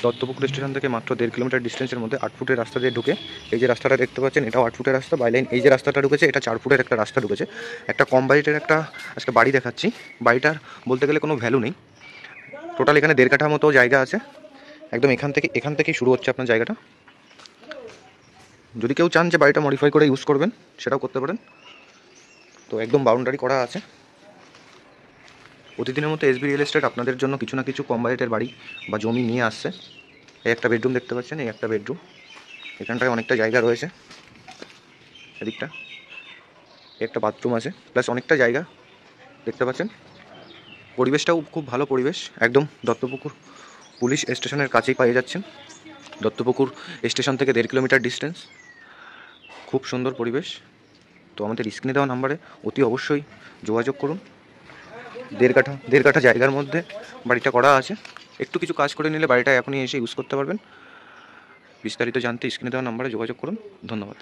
Duttapukur station থেকে মাত্র 1.5 kilometre ডিস্টেন্সের মধ্যে 8 ফুটের রাস্তা দিয়ে ঢুকে এই যে রাস্তাটা দেখতে পাচ্ছেন, এটাও 8 ফুটের রাস্তা। বাইলাইন এই যে রাস্তাটা ঢুকেছে, এটা 4 ফুটের একটা রাস্তা ঢুকেছে। একটা কম বাজেটের একটা আজকে বাড়ি দেখাচ্ছি। বাড়িটার বলতে গেলে কোনো ভ্যালু নেই। টোটাল এখানে 1.5 কাঠা মতো জায়গা আছে। একদম এখান থেকেই শুরু হচ্ছে আপনার জায়গাটা। যদি কেউ চান যে বাড়িটা মডিফাই করে ইউজ করবেন, সেটাও করতে পারেন। তো একদম বাউন্ডারি করা আছে। প্রতিদিনের মতো এসবি রিয়েল এস্টেট আপনাদের জন্য কিছু না কিছু কম বাজেটের বাড়ি বা জমি নিয়ে আসছে। এই একটা বেডরুম দেখতে পাচ্ছেন, এই একটা বেডরুম। এখানটায় অনেকটা জায়গা রয়েছে। এদিকটা একটা বাথরুম আছে, প্লাস অনেকটা জায়গা দেখতে পাচ্ছেন। পরিবেশটাও খুব ভালো পরিবেশ। একদম দত্তপুকুর পুলিশ স্টেশনের কাছেই পেয়ে যাচ্ছেন। দত্তপুকুর স্টেশন থেকে 1.5 কিলোমিটার ডিস্টেন্স। খুব সুন্দর পরিবেশ। তো আমাদের স্ক্রিনে দেওয়া নাম্বারে অতি অবশ্যই যোগাযোগ করুন। 1.5 কাঠা জায়গার মধ্যে বাড়িটা করা আছে। একটু কিছু কাজ করে নিলে বাড়িটা এখনই এসে ইউজ করতে পারবেন। বিস্তারিত জানতে স্ক্রিনে দেওয়া নাম্বারে যোগাযোগ করুন। ধন্যবাদ।